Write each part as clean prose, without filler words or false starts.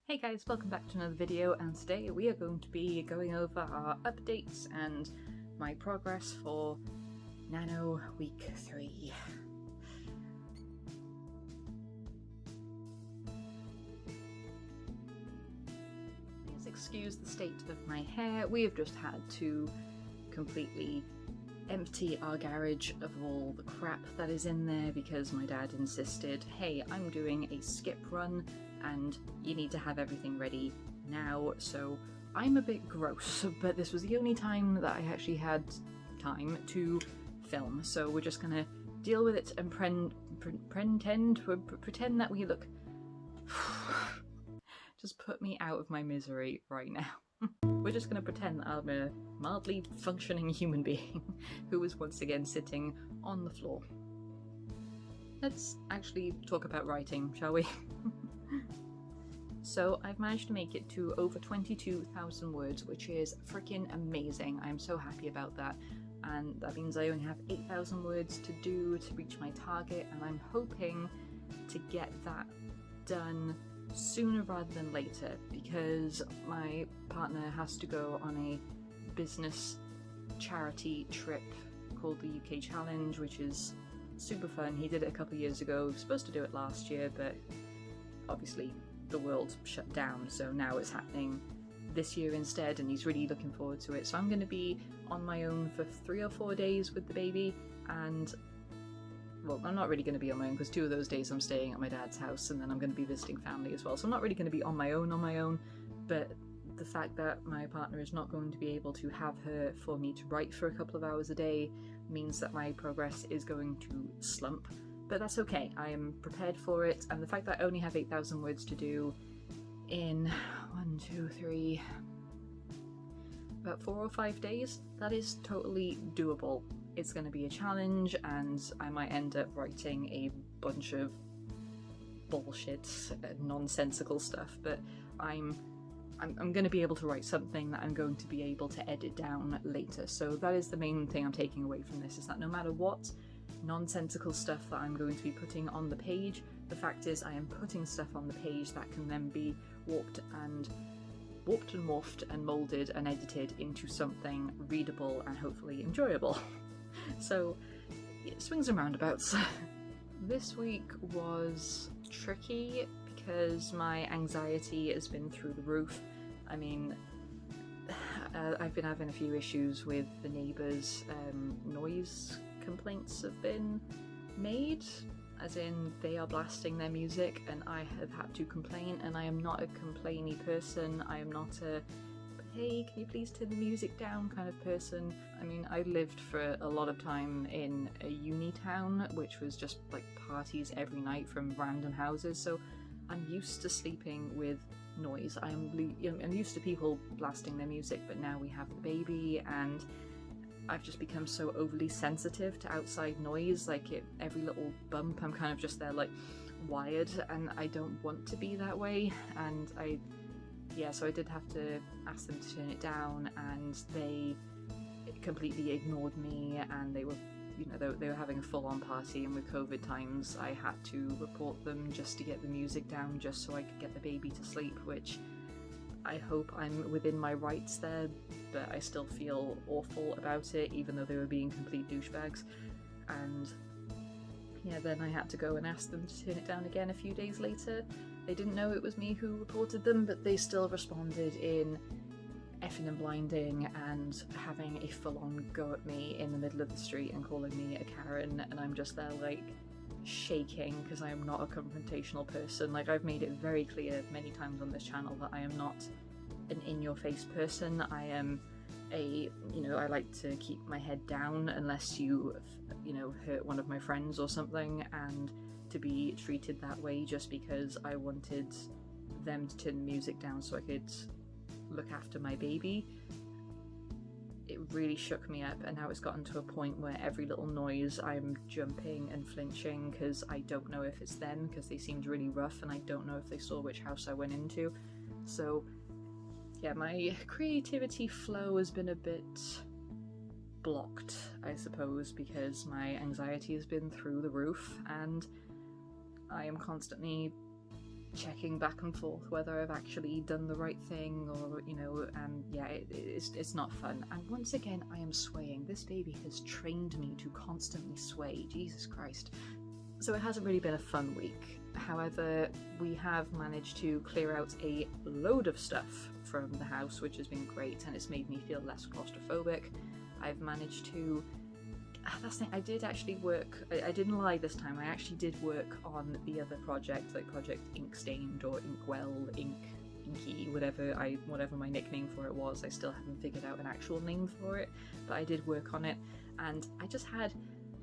Hey guys, welcome back to another video, and today we are going to be going over our updates and my progress for Nano week 3. Please excuse the state of my hair. We have just had to completely empty our garage of all the crap that is in there because my dad insisted, hey, I'm doing a skip run and you need to have everything ready now. So I'm a bit gross, but this was the only time that I actually had time to film. So we're just gonna deal with it and pretend that we look... Just put me out of my misery right now. We're just going to pretend that I'm a mildly functioning human being who is once again sitting on the floor. Let's actually talk about writing, shall we? So I've managed to make it to over 22,000 words, which is freaking amazing. I'm so happy about that. And that means I only have 8,000 words to do to reach my target, and I'm hoping to get that done sooner rather than later, because my partner has to go on a business charity trip called the UK Challenge, which is super fun. He did it a couple of years ago. He was supposed to do it last year, but obviously the world shut down, so now it's happening this year instead, and he's really looking forward to it. So I'm going to be on my own for 3 or 4 days with the baby, and well, I'm not really going to be on my own because 2 of those days I'm staying at my dad's house, and then I'm going to be visiting family as well. So I'm not really going to be on my own, but the fact that my partner is not going to be able to have her for me to write for a couple of hours a day means that my progress is going to slump. But that's okay, I am prepared for it, and the fact that I only have 8,000 words to do in about 4 or 5 days, that is totally doable. It's going to be a challenge, and I might end up writing a bunch of bullshit, nonsensical stuff, but I'm going to be able to write something that I'm going to be able to edit down later. So that is the main thing I'm taking away from this, is that no matter what nonsensical stuff that I'm going to be putting on the page, the fact is I am putting stuff on the page that can then be warped and morphed and molded and edited into something readable and hopefully enjoyable. So, yeah, swings and roundabouts. This week was tricky because my anxiety has been through the roof. I mean, I've been having a few issues with the neighbours. Noise complaints have been made, as in they are blasting their music, and I have had to complain, and I am not a complainy person. I am not a hey, can you please turn the music down kind of person. I mean, I lived for a lot of time in a uni town, which was just like parties every night from random houses, so I'm used to sleeping with noise. I'm used to people blasting their music, but now we have the baby, and I've just become so overly sensitive to outside noise. Like every little bump, I'm kind of just there like wired, and I don't want to be that way. And so I did have to ask them to turn it down, and they completely ignored me, and they were, they were having a full-on party, and with COVID times I had to report them just to get the music down, just so I could get the baby to sleep, which I hope I'm within my rights there, but I still feel awful about it, even though they were being complete douchebags. And yeah, then I had to go and ask them to turn it down again a few days later. They didn't know it was me who reported them, but they still responded in effing and blinding and having a full-on go at me in the middle of the street and calling me a Karen, and I'm just there like shaking because I am not a confrontational person. Like, I've made it very clear many times on this channel that I am not an in-your-face person. I am I like to keep my head down unless you hurt one of my friends or something, and to be treated that way just because I wanted them to turn the music down so I could look after my baby, it really shook me up. And now it's gotten to a point where every little noise I'm jumping and flinching because I don't know if it's them, because they seemed really rough and I don't know if they saw which house I went into. So yeah, my creativity flow has been a bit blocked, I suppose, because my anxiety has been through the roof, and I am constantly checking back and forth whether I've actually done the right thing, or it's not fun. And once again, I am swaying. This baby has trained me to constantly sway. Jesus Christ. So it hasn't really been a fun week. However, we have managed to clear out a load of stuff from the house, which has been great, and it's made me feel less claustrophobic. I've managed to... That's the thing, I did actually work... I didn't lie this time, I actually did work on the other project, like Project Inkstained or Inkwell, Inky, whatever my nickname for it was. I still haven't figured out an actual name for it, but I did work on it, and I just had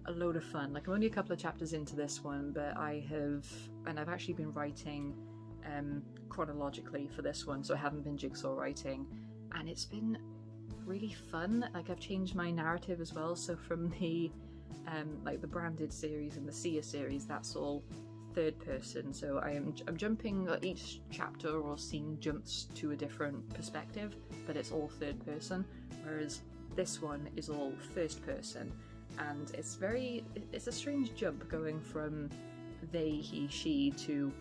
a load of fun. Like, I'm only a couple of chapters into this one, but I've actually been writing chronologically for this one, so I haven't been jigsaw writing, and it's been really fun. Like, I've changed my narrative as well, so from the the Branded series and the Seer series, that's all third person, so I'm jumping, each chapter or scene jumps to a different perspective, but it's all third person, whereas this one is all first person. And it's a strange jump going from they, he, she to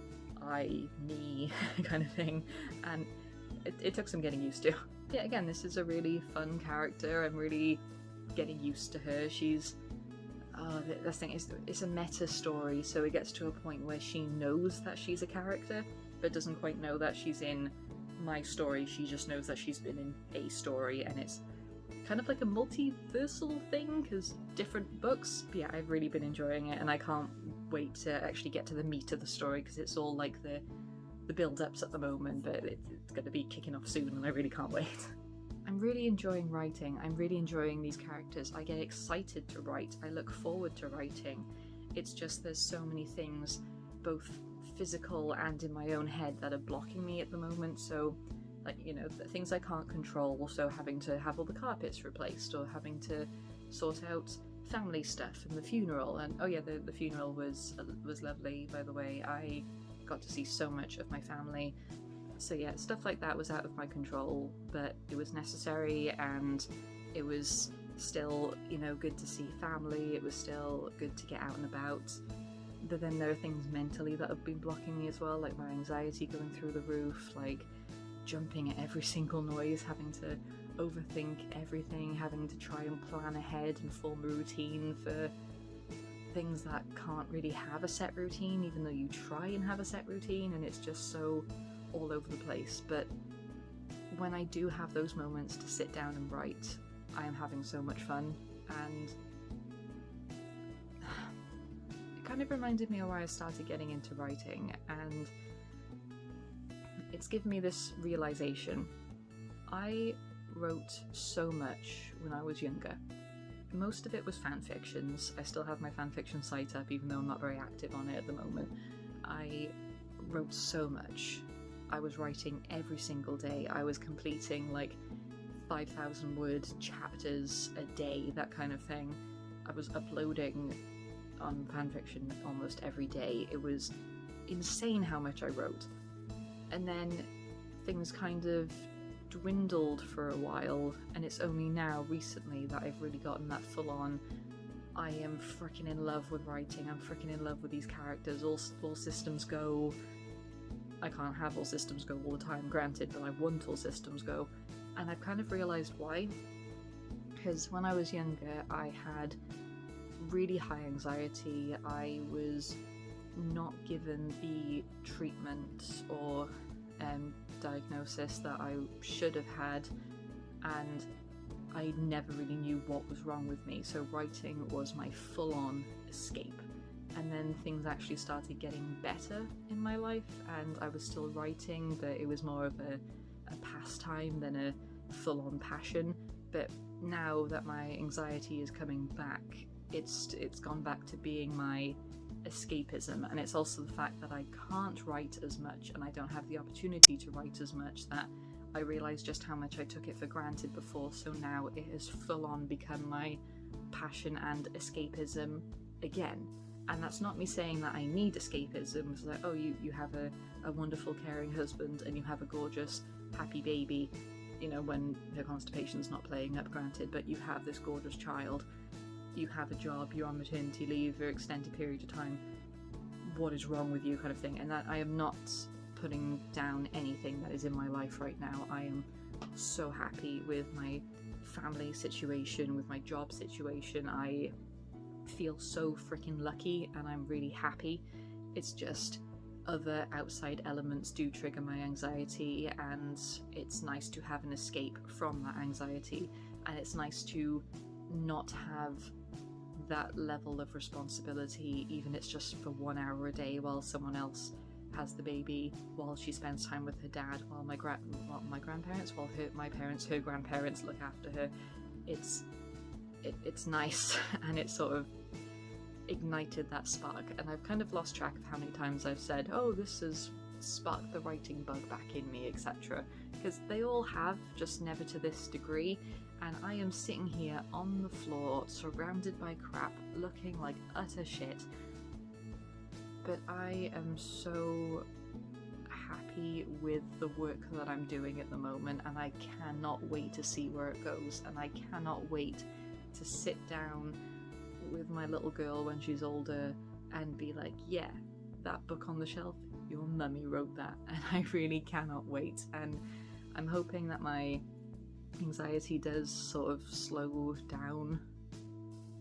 I, me kind of thing, and it took some getting used to. Yeah, again, this is a really fun character. I'm really getting used to her. She's the thing is, it's a meta story, so it gets to a point where she knows that she's a character, but doesn't quite know that she's in my story. She just knows that she's been in a story, and it's kind of like a multiversal thing, because different books. But yeah, I've really been enjoying it, and I can't wait to actually get to the meat of the story, because it's all like the build-ups at the moment, but it's going to be kicking off soon, and I really can't wait. I'm really enjoying writing. I'm really enjoying these characters. I get excited to write. I look forward to writing. It's just there's so many things, both physical and in my own head, that are blocking me at the moment. So, like, the things I can't control, so having to have all the carpets replaced, or having to sort out family stuff and the funeral. And oh yeah, the funeral was lovely, by the way. I got to see so much of my family. So yeah, stuff like that was out of my control, but it was necessary, and it was still, good to see family. It was still good to get out and about. But then there are things mentally that have been blocking me as well, like my anxiety going through the roof, like jumping at every single noise, having to overthink everything, having to try and plan ahead and form a routine for things that can't really have a set routine, even though you try and have a set routine, and it's just so all over the place. But when I do have those moments to sit down and write, I am having so much fun, and it kind of reminded me of why I started getting into writing, and it's given me this realization. I wrote so much when I was younger. Most of it was fan fictions. I still have my fanfiction site up, even though I'm not very active on it at the moment. I wrote so much. I was writing every single day. I was completing like 5,000 word chapters a day, that kind of thing. I was uploading on fanfiction almost every day. It was insane how much I wrote. And then things kind of dwindled for a while, and it's only now recently that I've really gotten that full on, I am freaking in love with writing, I'm freaking in love with these characters, all systems go. I can't have all systems go all the time, granted, but I want all systems go. And I've kind of realised why. Because when I was younger, I had really high anxiety. I was not given the treatment or diagnosis that I should have had, and I never really knew what was wrong with me, so writing was my full-on escape. And then things actually started getting better in my life, and I was still writing, but it was more of a pastime than a full-on passion. But now that my anxiety is coming back, it's gone back to being my escapism, and it's also the fact that I can't write as much, and I don't have the opportunity to write as much, that I realised just how much I took it for granted before. So now it has full-on become my passion and escapism again. And that's not me saying that I need escapism. It's like, oh, you have a wonderful caring husband, and you have a gorgeous happy baby, when her constipation's not playing up, granted, but you have this gorgeous child, you have a job, you're on maternity leave for an extended period of time, what is wrong with you, kind of thing. And that I am not putting down anything that is in my life right now. I am so happy with my family situation, with my job situation. I feel so freaking lucky and I'm really happy. It's just other outside elements do trigger my anxiety, and it's nice to have an escape from that anxiety, and it's nice to not have that level of responsibility, even if it's just for 1 hour a day while someone else has the baby, while she spends time with her dad, while my grandparents, while her grandparents look after her. It's nice, and it sort of ignited that spark, and I've kind of lost track of how many times I've said, oh, this has sparked the writing bug back in me, etc., because they all have, just never to this degree. And I am sitting here on the floor surrounded by crap, looking like utter shit, but I am so happy with the work that I'm doing at the moment, and I cannot wait to see where it goes, and I cannot wait to sit down with my little girl when she's older and be like, yeah, that book on the shelf, your mummy wrote that. And I really cannot wait, and I'm hoping that my anxiety does sort of slow down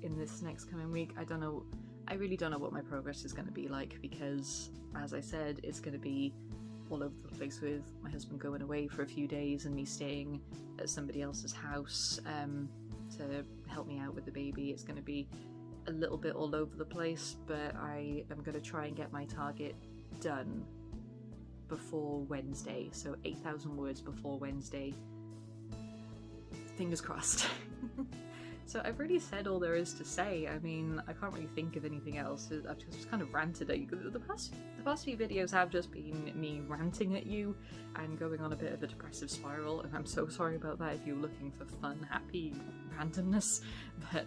in this next coming week. I really don't know what my progress is going to be like, because as I said, it's going to be all over the place with my husband going away for a few days and me staying at somebody else's house to help me out with the baby. It's going to be a little bit all over the place, but I am going to try and get my target done before Wednesday, so 8,000 words before Wednesday. Fingers crossed. So I've already said all there is to say. I mean, I can't really think of anything else. I've just kind of ranted at you. The past few videos have just been me ranting at you and going on a bit of a depressive spiral, and I'm so sorry about that if you're looking for fun, happy randomness, but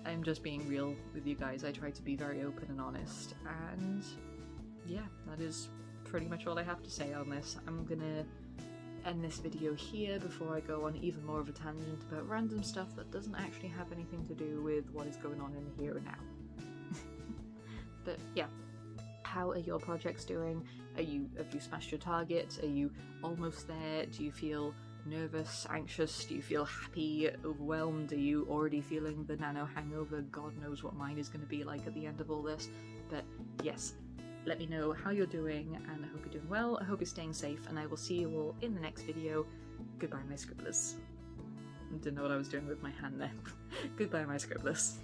I'm just being real with you guys. I try to be very open and honest, and yeah, that is pretty much all I have to say on this. I'm gonna end this video here before I go on even more of a tangent about random stuff that doesn't actually have anything to do with what is going on in the here and now. But yeah, how are your projects doing? Have you smashed your target? Are you almost there? Do you feel nervous, anxious? Do you feel happy, overwhelmed? Are you already feeling the Nano hangover? God knows what mine is going to be like at the end of all this. But yes, let me know how you're doing, and I hope you're doing well. I hope you're staying safe, and I will see you all in the next video. Goodbye, my scribblers. I didn't know what I was doing with my hand there. Goodbye, my scribblers.